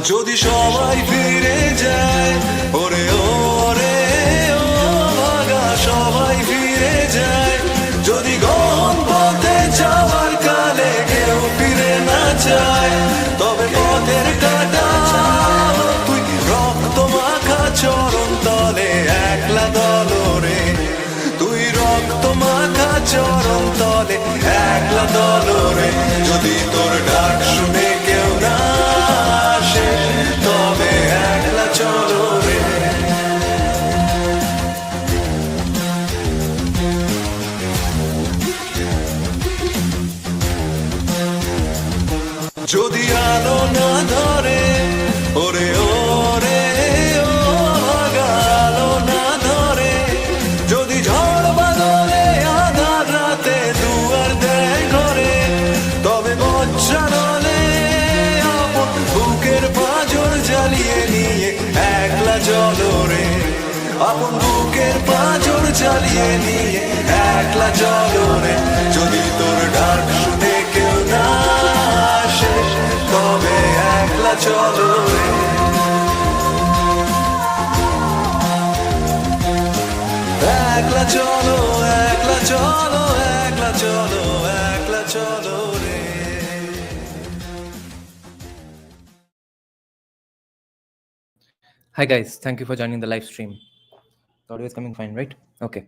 যদি সবাই ফিরে যায়, ওরে ওরে ও ভাগা সবাই ফিরে যায়, যদি গহন পথে যাওয়ার কালে কেউ ফিরে না যায়, তবে পথের কাটা তুই রক্ত মাখা চরণ তলে একলা দলরে, তুই রক্ত মাখা চরণ তলে একলা দলরে, যদি তোর ডাক শুনে কেউ না আসে, তবে একলা চলো রে। যদি আলো না ধরে, ওরে ওরে ও ভাগা আলো না ধরে, যদি ঝড় বাদলে আধার রাতে দুয়ার দেয় ঘরে, তবে বজ্রানলে আপন বুকের পাঁজর জ্বালিয়ে নিয়ে একলা চলো রে, আপন বুকের পাঁজর জ্বালিয়ে নিয়ে একলা চলো রে, যদি তোর ডাক শুনে কেউ না আসে, তবে একলা চলো রে। একলা চলো, একলা চলো, একলা চলো, একলা চলো রে। Hi guys, thank you for joining the live stream. The audio is coming fine, right? Okay.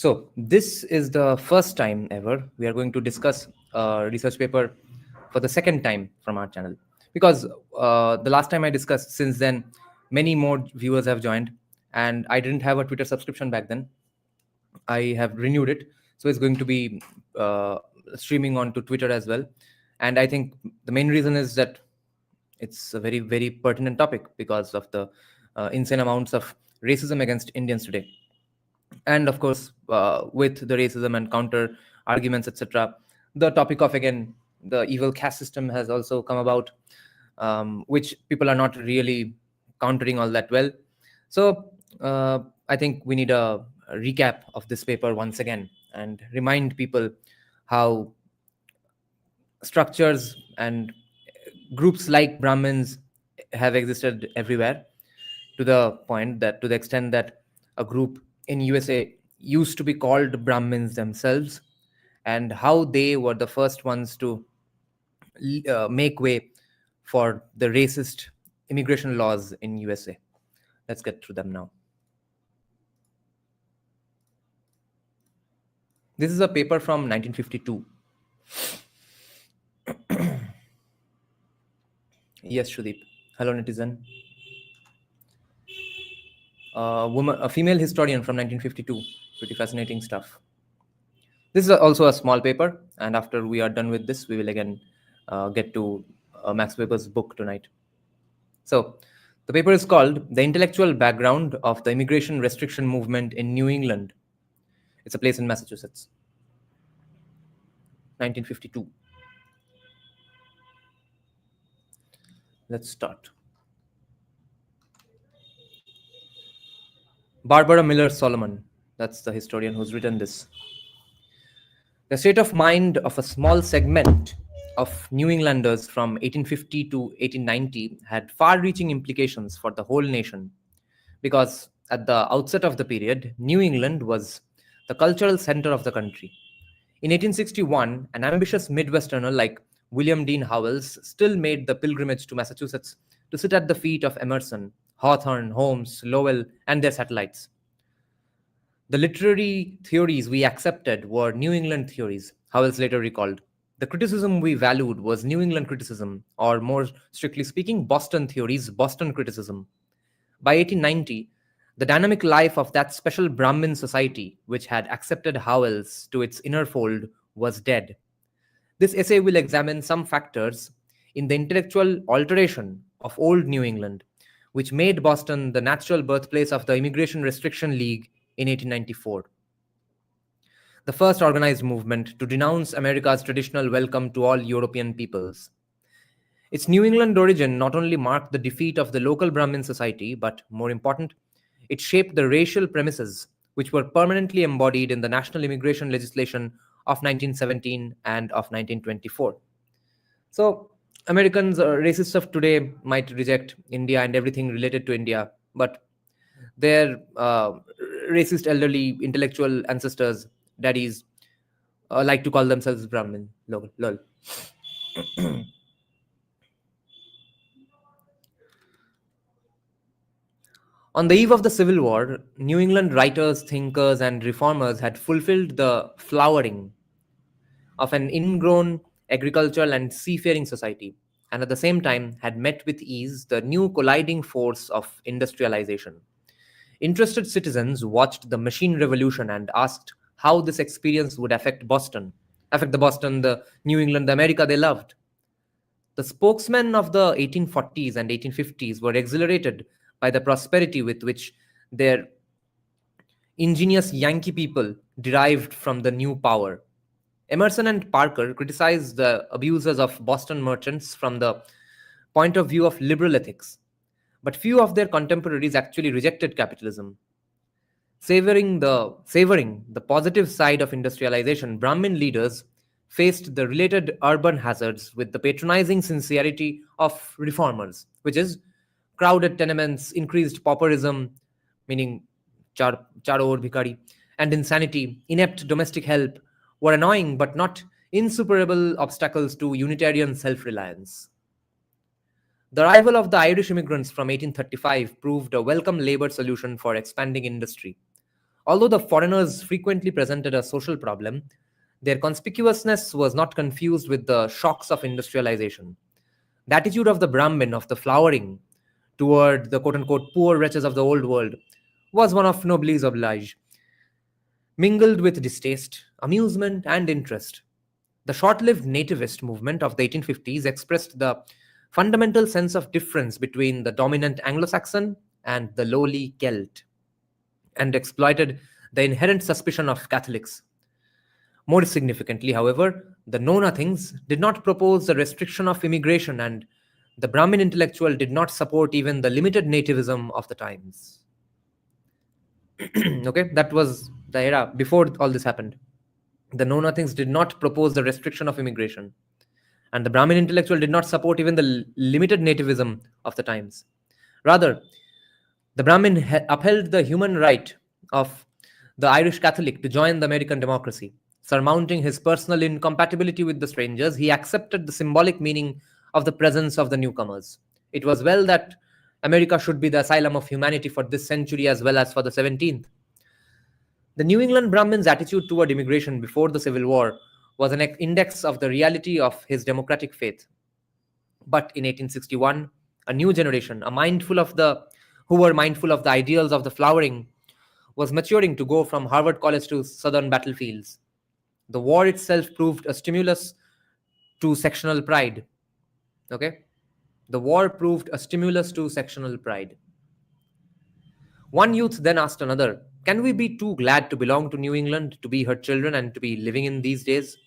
So this is the first time ever we are going to discuss a research paper for the second time from our channel, because the last time I discussed, since then many more viewers have joined, and I didn't have a Twitter subscription back then. I have renewed it, so it's going to be streaming onto Twitter as well. And I think the main reason is that it's a very, very pertinent topic because of the insane amounts of racism against Indians today. And of course, with the racism and counter arguments, etc., the topic of, again, the evil caste system has also come about, which people are not really countering all that well. So I think we need a recap of this paper once again and remind people how structures and groups like Brahmins have existed everywhere, to the point that, to the extent that a group in USA used to be called Brahmins themselves, and how they were the first ones to make way for the racist immigration laws in USA. Let's get through them now. This is a paper from 1952. Yes, Shudip. Hello, netizen. A female historian from 1952. Pretty fascinating stuff. This is also a small paper, and after we are done with this, we will again get to Max Weber's book tonight. So, the paper is called "The Intellectual Background of the Immigration Restriction Movement in New England." It's a place in Massachusetts. 1952. Let's start. Barbara Miller Solomon, that's the historian who's written this. The state of mind of a small segment of New Englanders from 1850 to 1890 had far-reaching implications for the whole nation, because at the outset of the period, New England was the cultural center of the country. In 1861, an ambitious Midwesterner like William Dean Howells still made the pilgrimage to Massachusetts to sit at the feet of Emerson, Hawthorne, Holmes, Lowell, and their satellites. The literary theories we accepted were New England theories, Howells later recalled. The criticism we valued was New England criticism, or more strictly speaking, Boston theories, Boston criticism. By 1890, the dynamic life of that special Brahmin society, which had accepted Howells to its inner fold, was dead. This essay will examine some factors in the intellectual alteration of old New England, which made Boston the natural birthplace of the Immigration Restriction League in 1894. The first organized movement to denounce America's traditional welcome to all European peoples. Its New England origin not only marked the defeat of the local Brahmin society, but more important, it shaped the racial premises which were permanently embodied in the national immigration legislation of 1917 and of 1924. So Americans, racists of today, might reject India and everything related to India, but their racist elderly intellectual ancestors, daddies, like to call themselves Brahmin. Lol. Lol. On the eve of the Civil War, New England writers, thinkers, and reformers had fulfilled the flowering of an ingrown agricultural and seafaring society, and at the same time had met with ease the new colliding force of industrialization. Interested citizens watched the machine revolution and asked how this experience would affect the Boston, the New England, the America they loved. The spokesmen of the 1840s and 1850s were exhilarated by the prosperity with which their ingenious Yankee people derived from the new power. Emerson and Parker criticized the abuses of Boston merchants from the point of view of liberal ethics, but few of their contemporaries actually rejected capitalism. Savoring the positive side of industrialization, Brahmin leaders faced the related urban hazards with the patronizing sincerity of reformers, which is crowded tenements, increased pauperism, meaning charo or bhikari, and insanity, inept domestic help were annoying but not insuperable obstacles to Unitarian self reliance. The arrival of the Irish immigrants from 1835 proved a welcome labor solution for expanding industry. Although the foreigners frequently presented a social problem, their conspicuousness was not confused with the shocks of industrialization. The attitude of the Brahmin, of the flowering, toward the quote unquote poor wretches of the old world was one of noblesse oblige, mingled with distaste, amusement, and interest. The short lived nativist movement of the 1850s expressed the fundamental sense of difference between the dominant Anglo Saxon and the lowly Celt, and exploited the inherent suspicion of Catholics. More significantly, however, the Know Nothings did not propose the restriction of immigration, and the Brahmin intellectual did not support even the limited nativism of the times. Okay, that was the era before all this happened. The Know Nothings did not propose the restriction of immigration, and the Brahmin intellectual did not support even the limited nativism of the times. Rather, the Brahmin upheld the human right of the Irish Catholic to join the American democracy. Surmounting his personal incompatibility with the strangers, he accepted the symbolic meaning of the presence of the newcomers. It was well that America should be the asylum of humanity for this century as well as for the 17th. The New England Brahmin's attitude toward immigration before the Civil War was an index of the reality of his democratic faith. But in 1861, a new generation, who were mindful of the ideals of the flowering, was maturing to go from Harvard College to southern battlefields. The war itself proved a stimulus to sectional pride. Okay? The war proved a stimulus to sectional pride. One youth then asked another, can we be too glad to belong to New England, to be her children, and to be living in these days?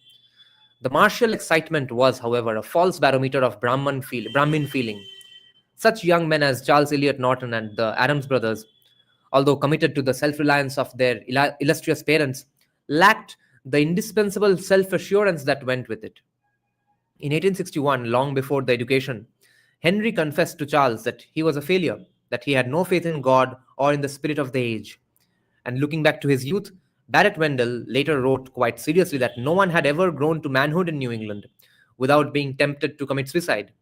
The martial excitement was, however, a false barometer of Brahmin feeling. Such young men as Charles Eliot Norton and the Adams brothers, although committed to the self-reliance of their illustrious parents, lacked the indispensable self-assurance that went with it. In 1861, long before the education, Henry confessed to Charles that he was a failure, that he had no faith in God or in the spirit of the age. And looking back to his youth, Barrett Wendell later wrote quite seriously that no one had ever grown to manhood in New England without being tempted to commit suicide.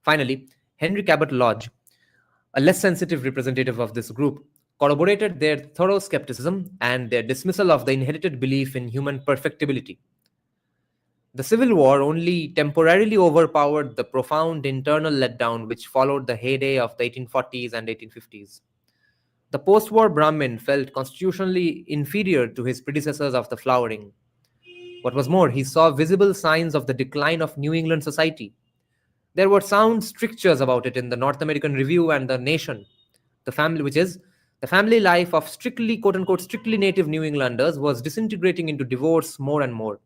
Finally, Henry Cabot Lodge, a less sensitive representative of this group, corroborated their thorough skepticism and their dismissal of the inherited belief in human perfectibility. The Civil War only temporarily overpowered the profound internal letdown which followed the heyday of the 1840s and 1850s. The post-war Brahmin felt constitutionally inferior to his predecessors of the flowering. What was more, he saw visible signs of the decline of New England society. There were sound strictures about it in the North American Review and the Nation. The family life of strictly, quote-unquote, strictly native New Englanders was disintegrating into divorce more and more,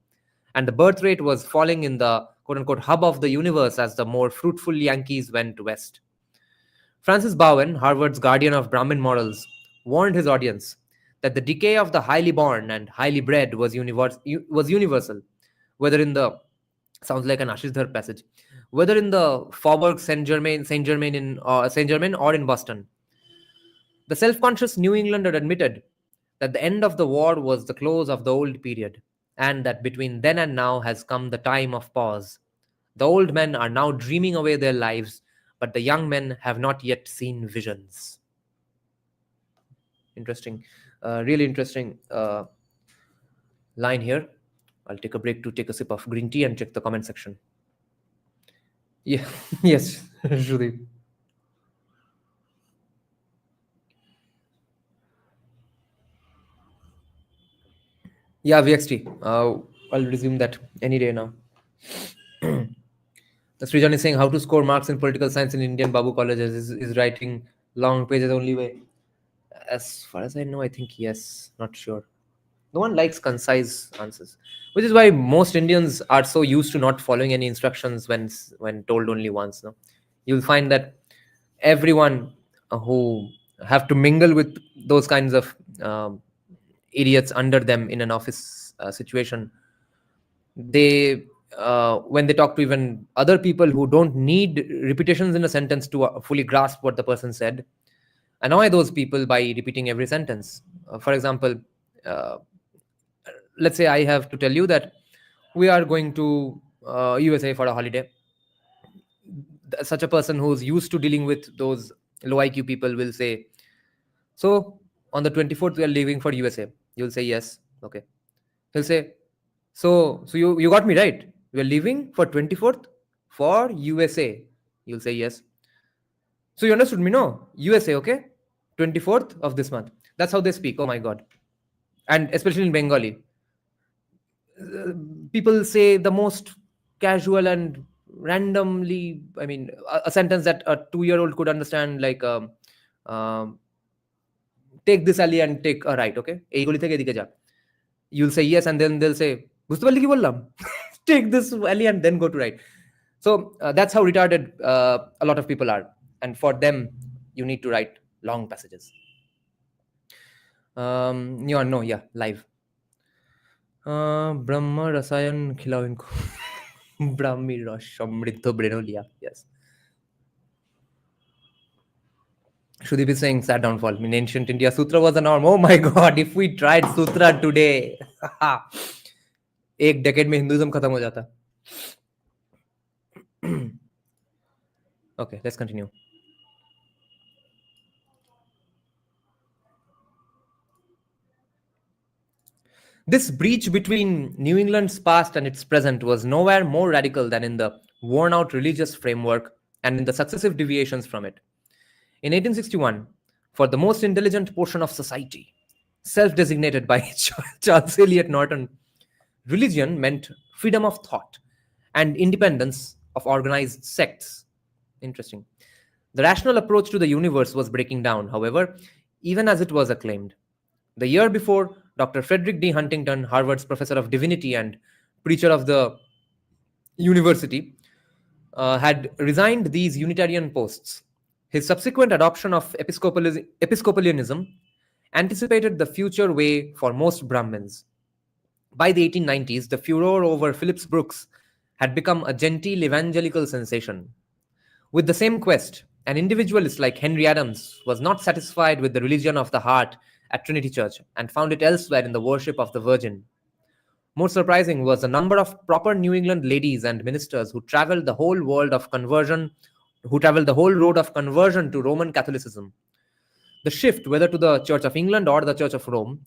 and the birth rate was falling in the, quote-unquote, hub of the universe as the more fruitful Yankees went west. Francis Bowen, Harvard's guardian of Brahmin morals, warned his audience that the decay of the highly born and highly bred was universal, whether in the, sounds like an Ashidhar passage, whether in the Faubourg Saint Germain or in Boston. The self-conscious New Englander admitted that the end of the war was the close of the old period, and that between then and now has come the time of pause. The old men are now dreaming away their lives, but the young men have not yet seen visions. Interesting, really interesting line here. I'll take a break to take a sip of green tea and check the comment section. Yeah, yes, Shrudeep. Yeah, VXT. I'll resume that any day now. The Srijan is saying how to score marks in political science in Indian Babu colleges is writing long pages only way. As far as I know, I think yes. Not sure. No one likes concise answers, which is why most Indians are so used to not following any instructions when told only once. No, you'll find that everyone who have to mingle with those kinds of idiots under them in an office situation, they when they talk to even other people who don't need repetitions in a sentence to fully grasp what the person said, annoy those people by repeating every sentence. For example, uh, let's say I have to tell you that we are going to USA for a holiday. Such a person who's used to dealing with those low IQ people will say, so on the 24th we are leaving for USA. You'll say yes. Okay. He'll say, so you got me right. We are leaving for 24th for USA. You'll say yes. So you understood me, no? USA, okay? 24th of this month. That's how they speak. Oh my God. And especially in Bengali. People say the most casual and randomly, I mean, a sentence that a 2-year-old could understand, like, um, take this alley and take a right, okay? এই গলি থেকে এদিকে যা. You'll say yes, and then they'll say, বুঝতে পারলি কি বললাম? Take this alley and then go to right. So that's how retarded a lot of people are. And for them, you need to write long passages. Yeah, live. Brahma Rasayan Khilao Inko. Brahmi Rosh Samriddho Brenolia. Yes. Shudeep is saying sad downfall. In ancient India, Sutra was the norm. Oh my God, if we tried Sutra today, एक decade में Hinduism खत्म हो जाता. Okay, let's continue. This breach between New England's past and its present was nowhere more radical than in the worn-out religious framework and in the successive deviations from it. In 1861, for the most intelligent portion of society, self-designated by Charles Eliot Norton, religion meant freedom of thought and independence of organized sects. Interesting. The rational approach to the universe was breaking down, however, even as it was acclaimed. The year before, Dr. Frederick D. Huntington, Harvard's professor of divinity and preacher of the university, had resigned these Unitarian posts. His subsequent adoption of Episcopalianism anticipated the future way for most Brahmins. By the 1890s, the furor over Phillips Brooks had become a genteel evangelical sensation. With the same quest, an individualist like Henry Adams was not satisfied with the religion of the heart at Trinity Church and found it elsewhere in the worship of the Virgin. More surprising was the number of proper New England ladies and ministers who traveled the whole road of conversion to Roman Catholicism. The shift, whether to the Church of England or the Church of Rome,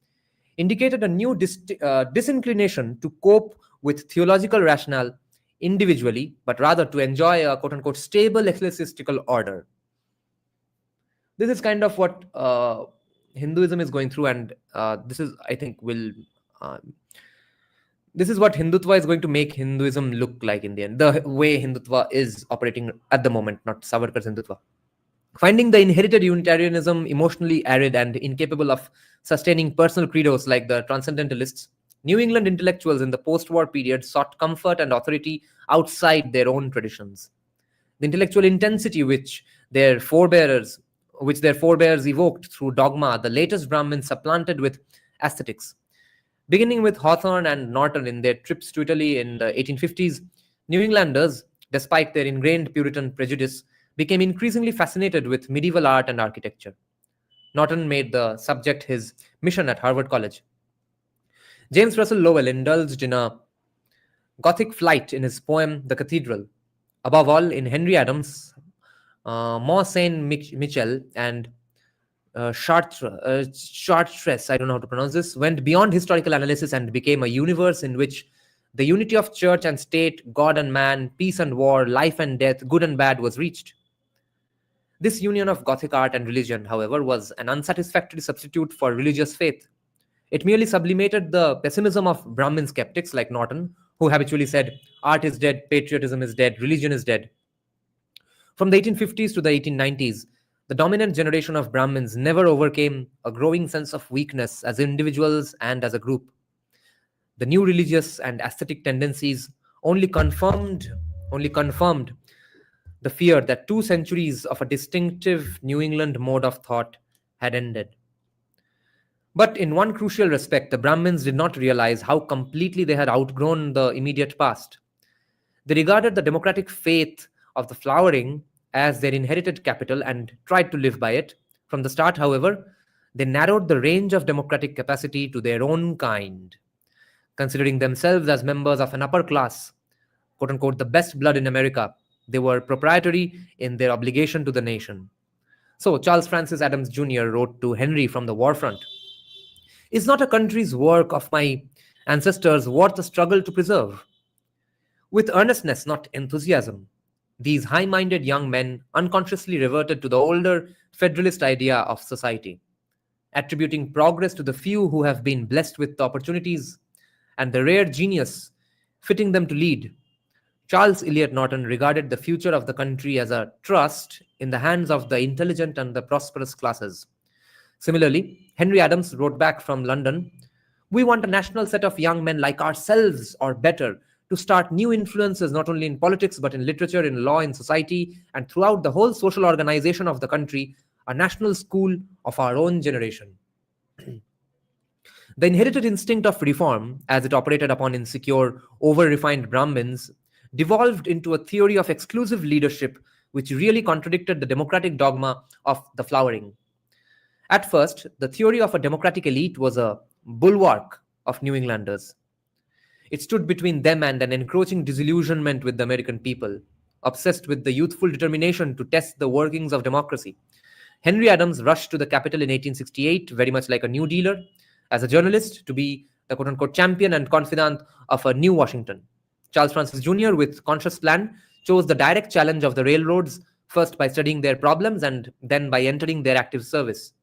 indicated a new disinclination to cope with theological rationale individually, but rather to enjoy a quote-unquote stable ecclesiastical order. This is kind of what Hinduism is going through, and this is, I think, this is what Hindutva is going to make Hinduism look like in the end, the way Hindutva is operating at the moment, not Savarkar's Hindutva. Finding the inherited Unitarianism emotionally arid and incapable of sustaining personal credos like the Transcendentalists, New England intellectuals in the post-war period sought comfort and authority outside their own traditions. The intellectual intensity which their forebears evoked through dogma, the latest Brahmins supplanted with aesthetics. Beginning with Hawthorne and Norton in their trips to Italy in the 1850s, New Englanders despite their ingrained Puritan prejudice, became increasingly fascinated with medieval art and architecture. Norton made the subject his mission at Harvard College. James Russell Lowell indulged in a Gothic flight in his poem The Cathedral. Above all, in Henry Adams, Mont Saint Michel and Chartres, I don't know how to pronounce this, went beyond historical analysis and became a universe in which the unity of church and state, God and man, peace and war, life and death, good and bad was reached. This union of Gothic art and religion, however, was an unsatisfactory substitute for religious faith. It merely sublimated the pessimism of Brahmin skeptics like Norton, who habitually said, art is dead, patriotism is dead, religion is dead. From the 1850s to the 1890s, the dominant generation of Brahmins never overcame a growing sense of weakness as individuals and as a group. The new religious and aesthetic tendencies only confirmed the fear that 2 centuries of a distinctive New England mode of thought had ended. But in one crucial respect, the Brahmins did not realize how completely they had outgrown the immediate past. They regarded the democratic faith of the flowering as their inherited capital and tried to live by it. From the start, however, they narrowed the range of democratic capacity to their own kind, considering themselves as members of an upper class, quote unquote, the best blood in America. They were proprietary in their obligation to the nation. So, Charles Francis Adams Jr. wrote to Henry from the war front, "Is not a country's work of my ancestors worth the struggle to preserve?" With earnestness, not enthusiasm, these high-minded young men unconsciously reverted to the older federalist idea of society, attributing progress to the few who have been blessed with the opportunities and the rare genius fitting them to lead. Charles Eliot Norton regarded the future of the country as a trust in the hands of the intelligent and the prosperous classes. Similarly, Henry Adams wrote back from London, "We want a national set of young men like ourselves or better to start new influences not only in politics but in literature, in law, in society, and throughout the whole social organization of the country, a national school of our own generation." The inherited instinct of reform, as it operated upon insecure, over-refined Brahmins, devolved into a theory of exclusive leadership which really contradicted the democratic dogma of the flowering. At first, the theory of a democratic elite was a bulwark of New Englanders. It stood between them and an encroaching disillusionment with the American people, obsessed with the youthful determination to test the workings of democracy. Henry Adams rushed to the capital in 1868, very much like a New Dealer, as a journalist to be the quote-unquote champion and confidant of a new Washington. Charles Francis Jr., with conscious plan, chose the direct challenge of the railroads, first by studying their problems and then by entering their active service.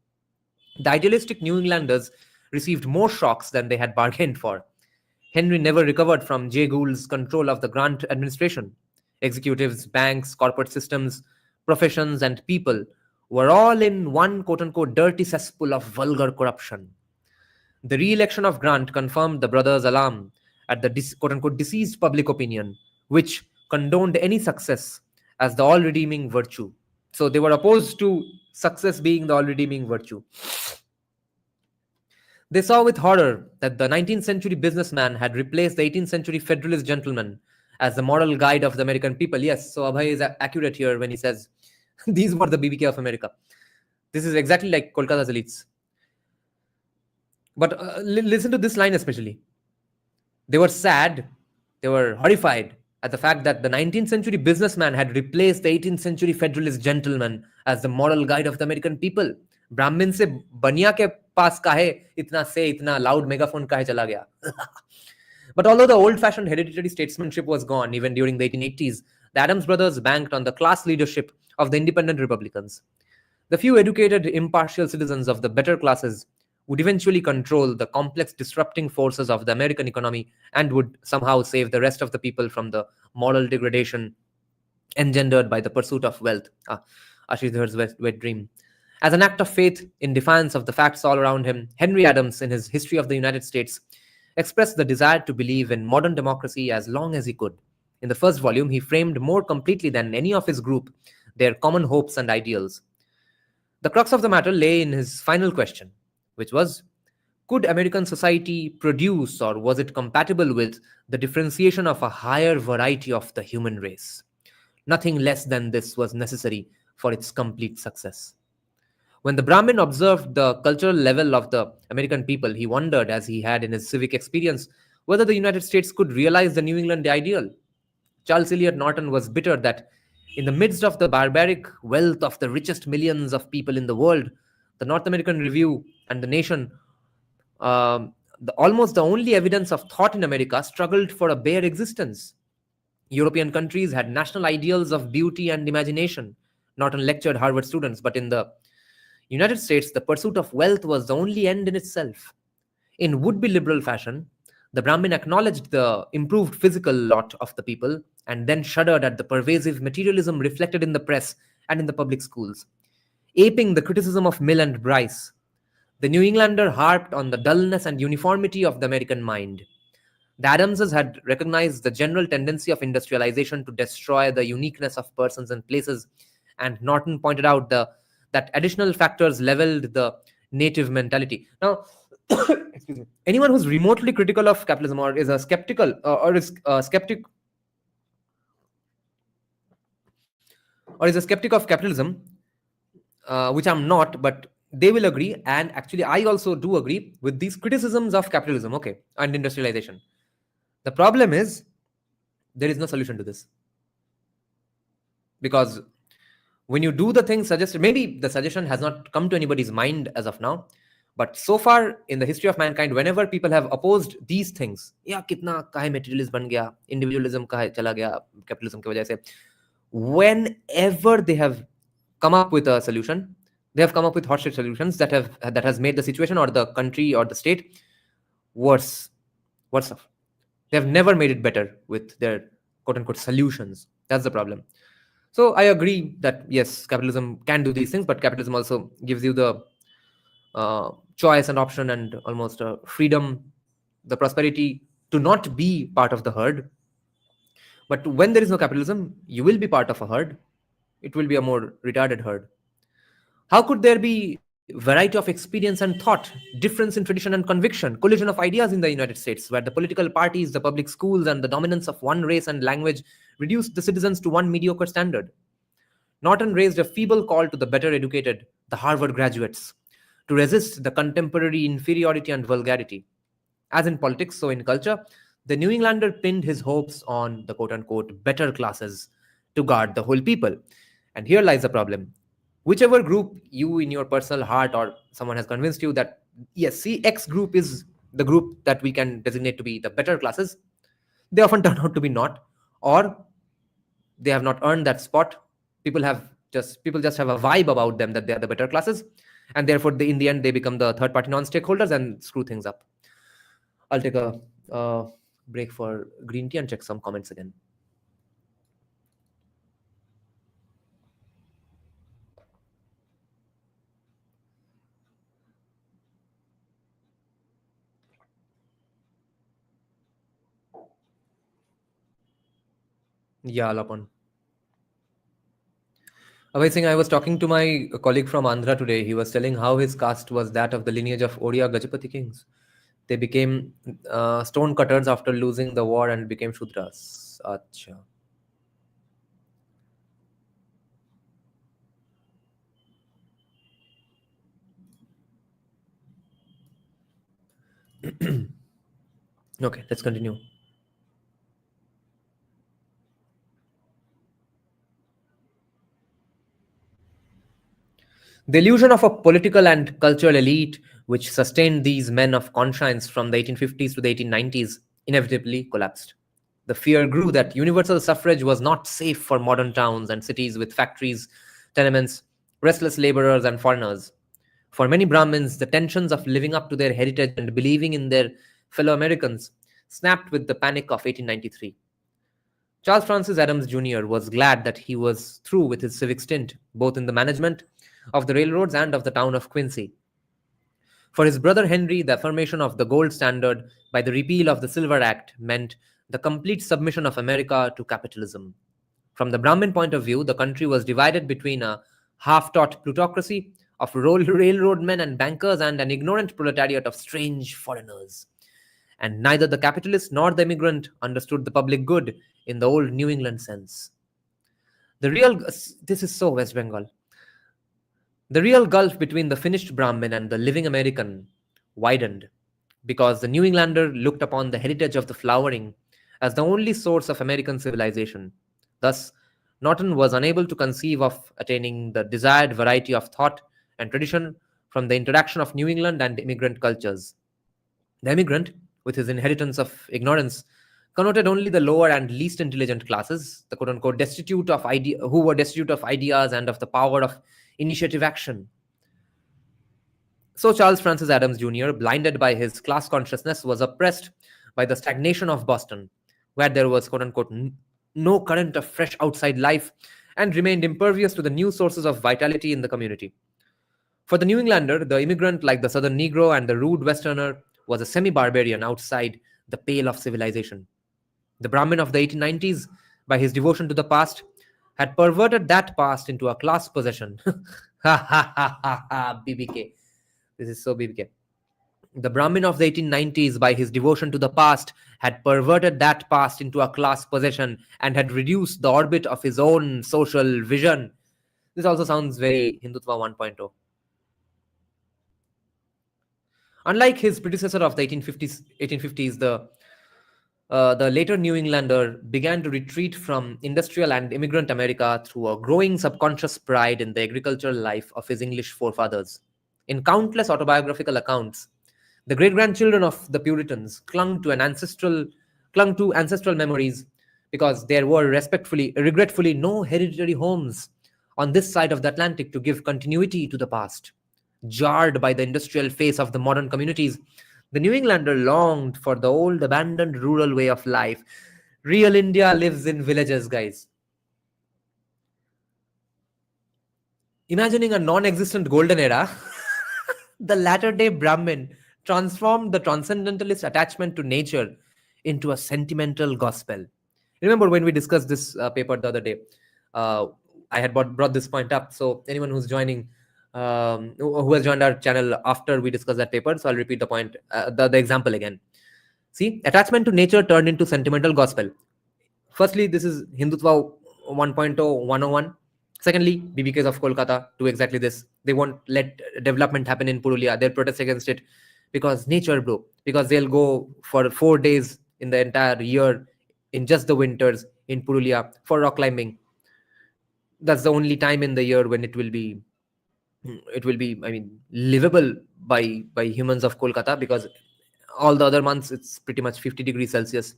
The idealistic New Englanders received more shocks than they had bargained for. Henry never recovered from Jay Gould's control of the Grant administration. Executives, banks, corporate systems, professions, and people were all in one quote-unquote dirty cesspool of vulgar corruption. The re-election of Grant confirmed the brothers' alarm at the quote-unquote deceased public opinion, which condoned any success as the all-redeeming virtue. So they were opposed to success being the all-redeeming virtue. They saw with horror that the 19th century businessman had replaced the 18th century federalist gentleman as the moral guide of the American people. Yes, so Abhay is accurate here when he says, these were the BBK of America. This is exactly like Kolkata's elites. But listen to this line especially. They were sad, they were horrified at the fact that the 19th century businessman had replaced the 18th century federalist gentleman as the moral guide of the American people. Brahmin se baniya ke paas kahe itna loud megaphone kahe chala gaya. But although the old-fashioned hereditary statesmanship was gone even during the 1880s, the Adams brothers banked on the class leadership of the independent Republicans. The few educated, impartial citizens of the better classes would eventually control the complex disrupting forces of the American economy and would somehow save the rest of the people from the moral degradation engendered by the pursuit of wealth. Ashidhar's wet dream. As an act of faith in defiance of the facts all around him, Henry Adams, in his History of the United States, expressed the desire to believe in modern democracy as long as he could. In the first volume, he framed more completely than any of his group their common hopes and ideals. The crux of the matter lay in his final question, which was, could American society produce or was it compatible with the differentiation of a higher variety of the human race? Nothing less than this was necessary for its complete success. When the Brahmin observed the cultural level of the American people, he wondered, as he had in his civic experience, whether the United States could realize the New England ideal. Charles Eliot Norton was bitter that in the midst of the barbaric wealth of the richest millions of people in the world, the North American Review and the Nation, almost the only evidence of thought in America, struggled for a bare existence. European countries had national ideals of beauty and imagination. Norton lectured Harvard students, but in the United States, the pursuit of wealth was the only end in itself. In would-be liberal fashion, the Brahmin acknowledged the improved physical lot of the people and then shuddered at the pervasive materialism reflected in the press and in the public schools. Aping the criticism of Mill and Bryce, the New Englander harped on the dullness and uniformity of the American mind. The Adamses had recognized the general tendency of industrialization to destroy the uniqueness of persons and places, and Norton pointed out that additional factors leveled the native mentality. Now, excuse me, anyone who's remotely critical of capitalism or is a skeptical or is a skeptic of capitalism, which I'm not, but they will agree, and actually I also do agree with these criticisms of capitalism, okay, and industrialization. The problem is there is no solution to this, because when you do the things suggested, maybe the suggestion has not come to anybody's mind as of now, but so far in the history of mankind, whenever people have opposed these things, kitna kahe materialist ban gaya, individualism kahe chala gaya capitalism ki wajah se, whenever they have come up with a solution, they have come up with hot shit solutions that has made the situation or the country or the state worse off. They have never made it better with their quote unquote solutions. That's the problem. So I agree that yes, capitalism can do these things, but capitalism also gives you the choice and option and almost freedom, the prosperity to not be part of the herd. But when there is no capitalism, you will be part of a herd. It will be a more retarded herd. How could there be variety of experience and thought, difference in tradition and conviction, collision of ideas in the United States, where the political parties, the public schools, and the dominance of one race and language reduced the citizens to one mediocre standard? Norton raised a feeble call to the better educated, the Harvard graduates, to resist the contemporary inferiority and vulgarity. As in politics, so in culture, the New Englander pinned his hopes on the quote-unquote better classes to guard the whole people. And here lies the problem. Whichever group you in your personal heart or someone has convinced you that, yes, see, X group is the group that we can designate to be the better classes, they often turn out to be not, or they have not earned that spot. People just have a vibe about them that they are the better classes, and therefore in the end they become the third party non-stakeholders and screw things up. I'll take a break for green tea and check some comments again. Yeah, Lapon. Singh, I was talking to my colleague from Andhra today. He was telling how his caste was that of the lineage of Odia Gajapati kings. They became stone cutters after losing the war and became Shudras. Acha. Okay, let's continue. The illusion of a political and cultural elite which sustained these men of conscience from the 1850s to the 1890s inevitably collapsed. The fear grew that universal suffrage was not safe for modern towns and cities with factories, tenements, restless laborers, and foreigners. For many Brahmins, the tensions of living up to their heritage and believing in their fellow Americans snapped with the panic of 1893. Charles Francis Adams Jr. was glad that he was through with his civic stint, both in the management of the railroads and of the town of Quincy. For his brother Henry, the affirmation of the gold standard by the repeal of the Silver Act meant the complete submission of America to capitalism. From the Brahmin point of view, the country was divided between a half-taught plutocracy of railroad men and bankers and an ignorant proletariat of strange foreigners. And neither the capitalist nor the immigrant understood the public good in the old New England sense. This is so West Bengal. The real gulf between the finished Brahmin and the living American widened because the New Englander looked upon the heritage of the flowering as the only source of American civilization. Thus, Norton was unable to conceive of attaining the desired variety of thought and tradition from the interaction of New England and immigrant cultures. The immigrant, with his inheritance of ignorance, connoted only the lower and least intelligent classes, the quote-unquote who were destitute of ideas and of the power of initiative action. So Charles Francis Adams Jr., blinded by his class consciousness, was oppressed by the stagnation of Boston, where there was quote-unquote no current of fresh outside life, and remained impervious to the new sources of vitality in the community. For the New Englander, the immigrant, like the Southern Negro and the rude Westerner, was a semi-barbarian outside the pale of civilization. The Brahmin of the 1890s, by his devotion to the past, had perverted that past into a class possession. Ha ha ha ha ha, BBK. This is so BBK. The Brahmin of the 1890s, by his devotion to the past, had perverted that past into a class possession and had reduced the orbit of his own social vision. This also sounds very Hindutva 1.0. Unlike his predecessor of the 1850s, the later New Englander began to retreat from industrial and immigrant America through a growing subconscious pride in the agricultural life of his English forefathers. In countless autobiographical accounts, the great-grandchildren of the Puritans clung to ancestral memories because there were regretfully no hereditary homes on this side of the Atlantic to give continuity to the past. Jarred by the industrial face of the modern communities, the New Englander longed for the old abandoned rural way of life. Real India lives in villages, guys. Imagining a non-existent golden era, the latter-day Brahmin transformed the transcendentalist attachment to nature into a sentimental gospel. Remember when we discussed this paper the other day, I had brought this point up. So anyone who's joining, who has joined our channel after we discussed that paper, so I'll repeat the point, the example again. See, attachment to nature turned into sentimental gospel. Firstly, this is Hindutva 1.0, 101. Secondly, BBKs of Kolkata do exactly this. They won't let development happen in Purulia. They'll protest against it because nature, bro. Because they'll go for 4 days in the entire year in just the winters in Purulia for rock climbing. That's the only time in the year when it will be, I mean, livable by humans of Kolkata, because all the other months it's pretty much 50 degrees Celsius.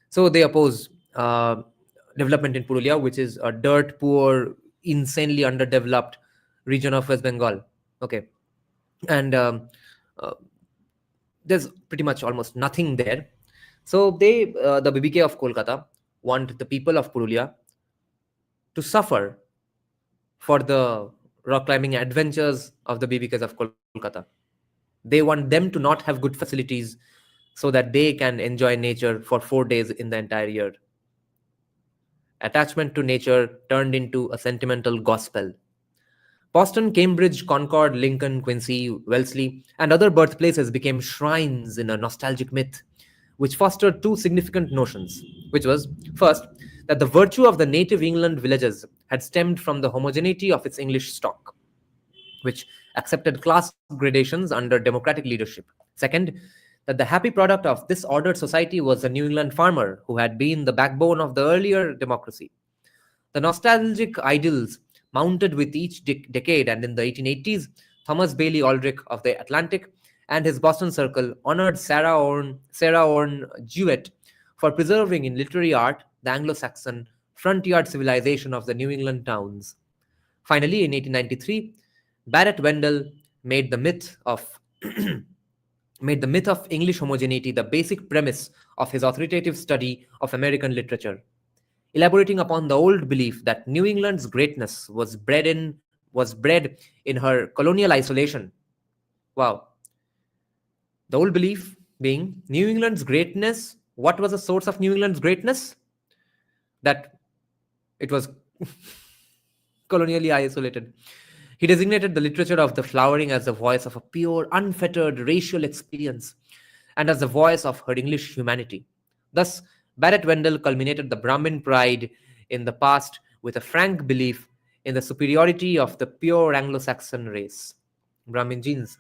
So they oppose development in Purulia, which is a dirt poor, insanely underdeveloped region of West Bengal. Okay. And there's pretty much almost nothing there. So they, the BBK of Kolkata, want the people of Purulia to suffer for the rock climbing adventures of the BBKs of Kolkata. They want them to not have good facilities so that they can enjoy nature for 4 days in the entire year. Attachment to nature turned into a sentimental gospel. Boston, Cambridge, Concord, Lincoln, Quincy, Wellesley, and other birthplaces became shrines in a nostalgic myth, which fostered two significant notions, which was, first, that the virtue of the native England villages had stemmed from the homogeneity of its English stock, which accepted class gradations under democratic leadership. Second, that the happy product of this ordered society was the New England farmer, who had been the backbone of the earlier democracy. The nostalgic ideals mounted with each decade, and in the 1880s, Thomas Bailey Aldrich of the Atlantic and his Boston Circle honored Sarah Orne Jewett for preserving in literary art the Anglo-Saxon frontier civilization of the New England towns. Finally, in 1893, Barrett Wendell made the myth of English homogeneity the basic premise of his authoritative study of American literature, elaborating upon the old belief that New England's greatness was bred in her colonial isolation. Wow. The old belief being New England's greatness. What was the source of New England's greatness? That it was colonially isolated. He designated the literature of the flowering as the voice of a pure, unfettered racial experience and as the voice of her English humanity. Thus, Barrett Wendell culminated the Brahmin pride in the past with a frank belief in the superiority of the pure Anglo-Saxon race, Brahmin genes.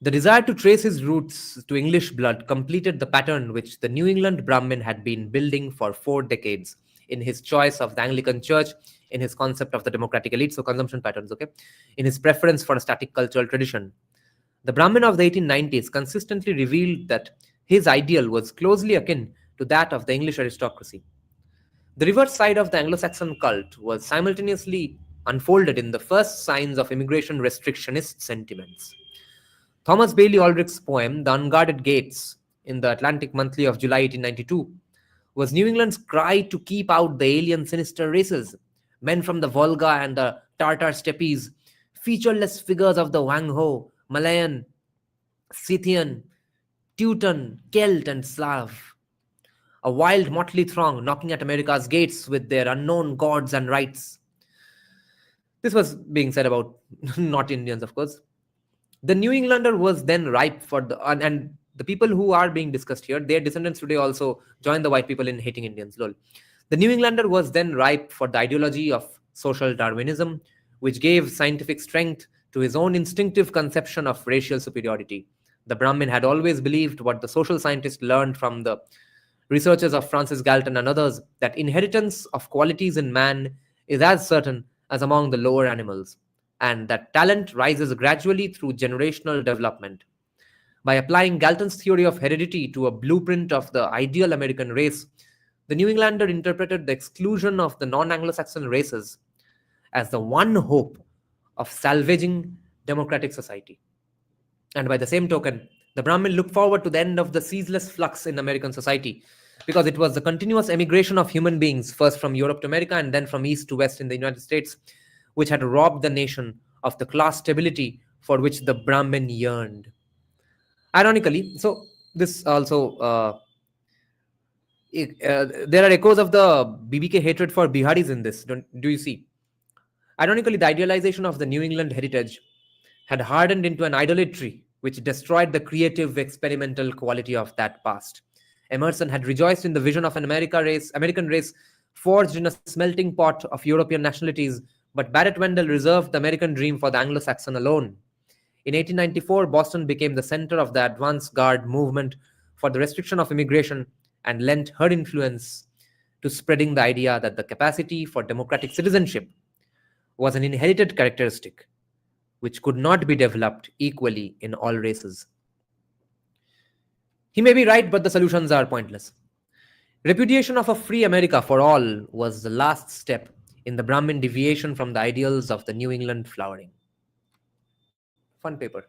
The desire to trace his roots to English blood completed the pattern which the New England Brahmin had been building for 4 decades in his choice of the Anglican Church, in his concept of the democratic elite, so consumption patterns, okay, in his preference for a static cultural tradition. The Brahmin of the 1890s consistently revealed that his ideal was closely akin to that of the English aristocracy. The reverse side of the Anglo-Saxon cult was simultaneously unfolded in the first signs of immigration restrictionist sentiments. Thomas Bailey Aldrich's poem, The Unguarded Gates, in the Atlantic Monthly of July 1892, was New England's cry to keep out the alien sinister races, men from the Volga and the Tartar steppes, featureless figures of the Wang Ho, Malayan, Scythian, Teuton, Celt, and Slav. A wild motley throng knocking at America's gates with their unknown gods and rites. This was being said about not Indians, of course. The New Englander was then ripe for and the people who are being discussed here, their descendants today also join the white people in hating Indians, lol. The New Englander was then ripe for the ideology of social Darwinism, which gave scientific strength to his own instinctive conception of racial superiority. The Brahmin had always believed what the social scientists learned from the researchers of Francis Galton and others, that inheritance of qualities in man is as certain as among the lower animals, and that talent rises gradually through generational development. By applying Galton's theory of heredity to a blueprint of the ideal American race, the New Englander interpreted the exclusion of the non-Anglo-Saxon races as the one hope of salvaging democratic society. And by the same token, the Brahmin looked forward to the end of the ceaseless flux in American society, because it was the continuous emigration of human beings, first from Europe to America and then from east to west in the United States, which had robbed the nation of the class stability for which the Brahmin yearned. Ironically, so this also, there are echoes of the BBK hatred for Biharis in this, do you see? Ironically, the idealization of the New England heritage had hardened into an idolatry which destroyed the creative, experimental quality of that past. Emerson had rejoiced in the vision of an American race forged in a smelting pot of European nationalities, but Barrett Wendell reserved the American dream for the Anglo-Saxon alone. In 1894, Boston became the center of the advance guard movement for the restriction of immigration and lent her influence to spreading the idea that the capacity for democratic citizenship was an inherited characteristic which could not be developed equally in all races. He may be right, but the solutions are pointless. Repudiation of a free America for all was the last step in the Brahmin deviation from the ideals of the New England flowering. Fun paper.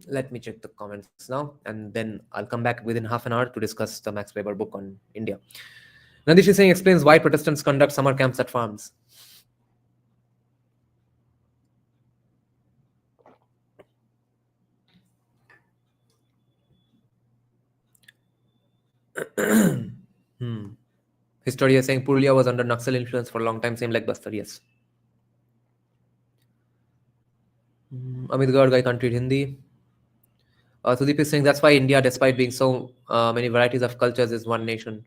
Let me check the comments now, and then I'll come back within half an hour to discuss the Max Weber book on India. Nandish is saying explains why Protestants conduct summer camps at farms. Historia is saying Purulia was under Naxal influence for a long time, same like Bastar, yes. Amit Garg, I can't read Hindi. Sudeep is saying that's why India, despite being so many varieties of cultures, is one nation.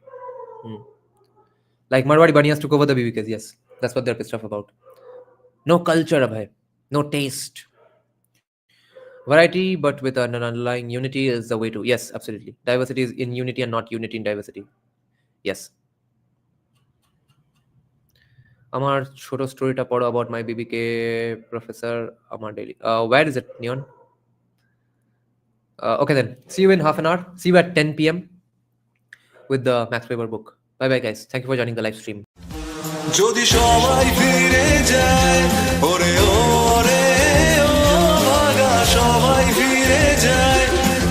Like Marwadi Baniyas took over the BBKs, yes. That's what they're pissed off about. No culture, Abhay. No taste. Variety, but with an underlying unity is the way to. Yes, absolutely. Diversity is in unity and not unity in diversity. Yes. Amar Choto story ta pado about my BBK professor Amar Daily. Where is it, Neon? Okay then. See you in half an hour. See you at 10 p.m. with the Max Weber book. Bye bye guys. Thank you for joining the live stream. যদি সবাই ফিরে যায় ওরে ওরে ও ভাগা সবাই ফিরে যায়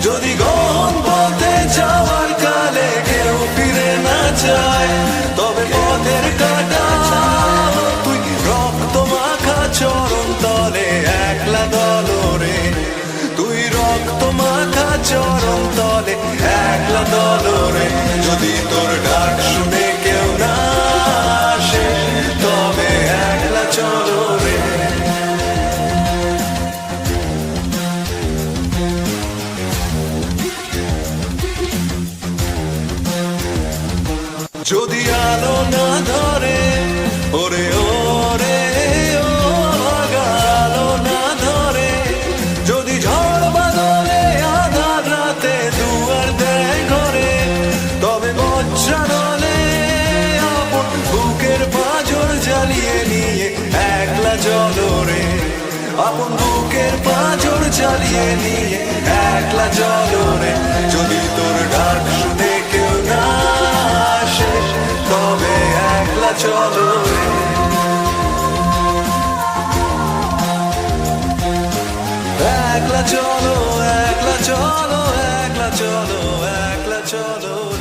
যদি গহন পথে যাওয়ার কালে কেউ ফিরে না যায় তবে পথের কাটা তুই রক্ত মাখা চরণ তলে একলা দলরে তুই রক্ত মাখা চরণ তলে একলা দলরে যদি তোর ডাক শুনে কেউ না আসে তবে একলা চলো রে আপন বুকের পাঁজর চালিয়ে নিয়ে একলা চলো রে, যদি তোর ডাক শুনে কেউ না আসে তবে একলা চলো রে। একলা চলো, একলা চলো, একলা চলো, একলা চলো।